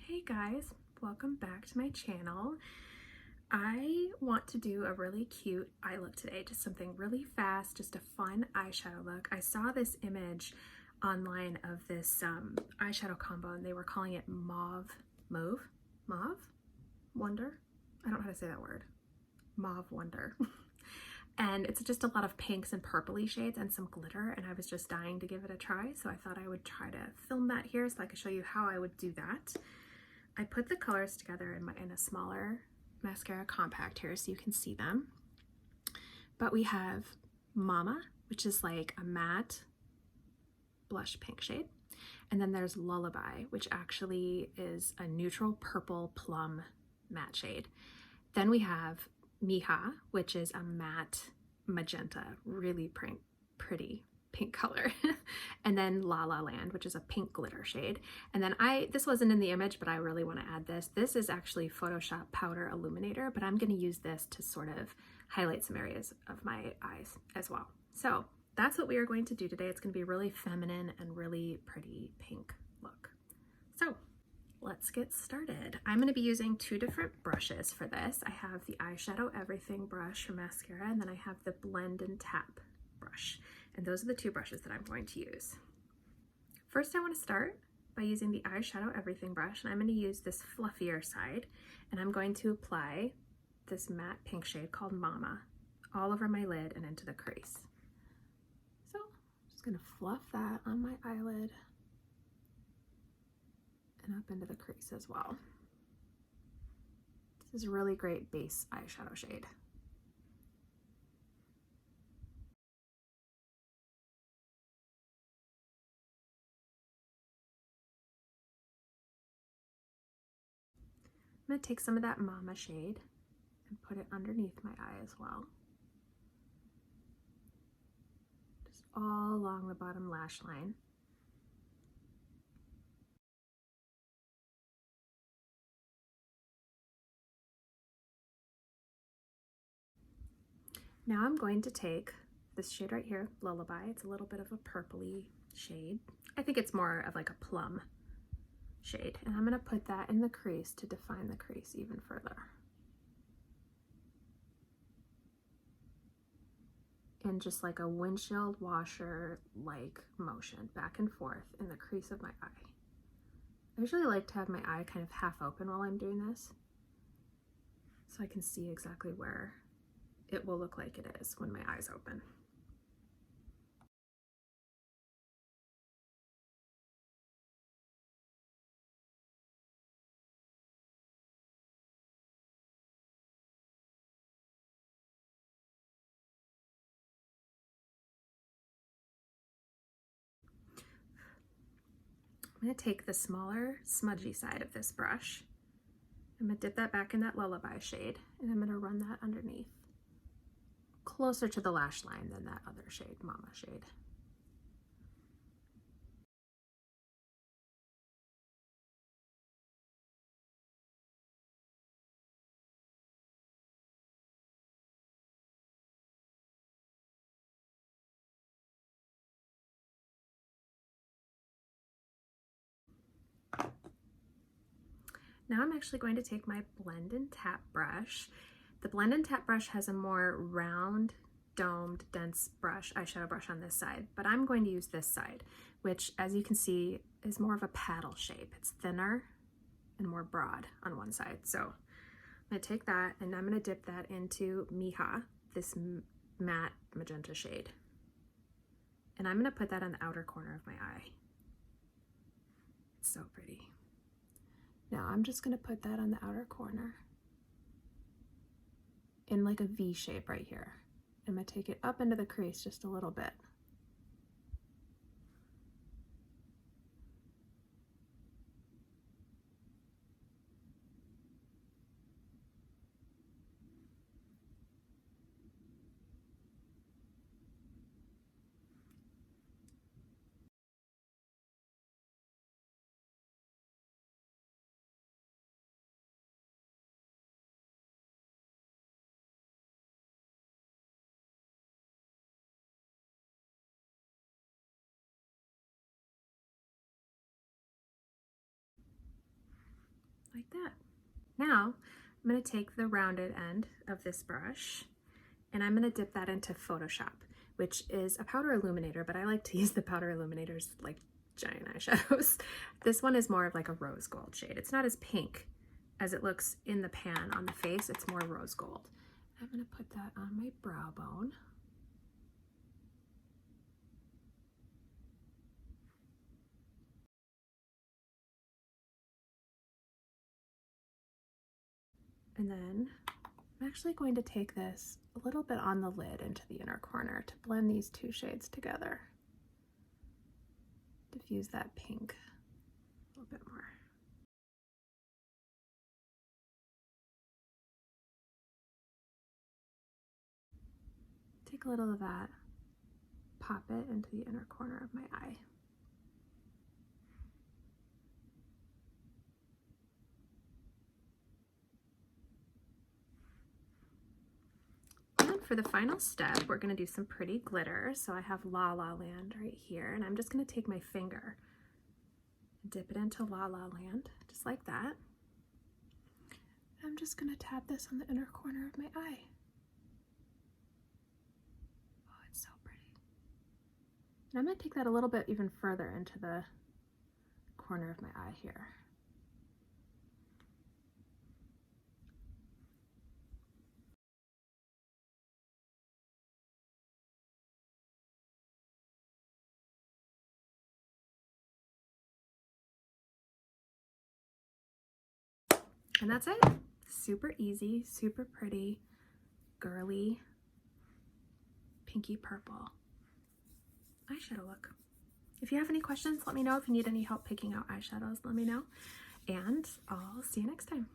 Hey guys, welcome back to my channel. I want to do a really cute eye look today, just something really fast, just a fun eyeshadow look. I saw this image online of this eyeshadow combo and they were calling it Mauve Wonder? I don't know how to say that word. Mauve Wonder. And it's just a lot of pinks and purpley shades and some glitter, and I was just dying to give it a try, so I thought I would try to film that here so I could show you how I would do that. I put the colors together in a smaller mascara compact here so you can see them. But we have Mama, which is like a matte blush pink shade. And then there's Lullaby, which actually is a neutral purple plum matte shade. Then we have Hija, which is a matte magenta, really pretty pink color. And then La Land, which is a pink glitter shade. And then this wasn't in the image, but I really want to add this. This is actually Photoshop Powder Illuminator, but I'm going to use this to sort of highlight some areas of my eyes as well. So that's what we are going to do today. It's going to be really feminine and really pretty pink look. So let's get started. I'm going to be using two different brushes for this. I have the Eyeshadow Everything brush for mascara, and then I have the Blend and Tap brush. And those are the two brushes that I'm going to use. First, I want to start by using the Eyeshadow Everything brush, and I'm going to use this fluffier side, and I'm going to apply this matte pink shade called Mama all over my lid and into the crease. So I'm just going to fluff that on my eyelid and up into the crease as well. This is a really great base eyeshadow shade. I'm going to take some of that Mama shade and put it underneath my eye as well. Just all along the bottom lash line. Now I'm going to take this shade right here, Lullaby. It's a little bit of a purpley shade. I think it's more of like a plum shade. And I'm going to put that in the crease to define the crease even further. And just like a windshield washer like motion back and forth in the crease of my eye. I usually like to have my eye kind of half open while I'm doing this, so I can see exactly where it will look like it is when my eye's open. I'm going to take the smaller smudgy side of this brush. I'm going to dip that back in that Lullaby shade, and I'm going to run that underneath, closer to the lash line than that other shade, Mama shade. Now I'm actually going to take my Blend and Tap brush. The Blend and Tap brush has a more round, domed, dense brush, eyeshadow brush on this side, but I'm going to use this side, which as you can see is more of a paddle shape. It's thinner and more broad on one side. So I'm going to take that and I'm going to dip that into Hija, this matte magenta shade. And I'm going to put that on the outer corner of my eye. It's so pretty. Now I'm just going to put that on the outer corner in like a V shape right here. I'm going to take it up into the crease just a little bit. like that. Now I'm going to take the rounded end of this brush and I'm going to dip that into Photoshop, which is a powder illuminator, but I like to use the powder illuminators like giant eyeshadows. This one is more of like a rose gold shade. It's not as pink as it looks in the pan on the face. It's more rose gold. I'm going to put that on my brow bone. And then I'm actually going to take this a little bit on the lid into the inner corner to blend these two shades together. Diffuse that pink a little bit more. Take a little of that, pop it into the inner corner of my eye. And for the final step, we're going to do some pretty glitter. So I have Lala Land right here, and I'm just going to take my finger, dip it into Lala Land, just like that. I'm just going to tap this on the inner corner of my eye. Oh, it's so pretty. And I'm going to take that a little bit even further into the corner of my eye here. And that's it. Super easy, super pretty, girly, pinky purple eyeshadow look. If you have any questions, let me know. If you need any help picking out eyeshadows, let me know. And I'll see you next time.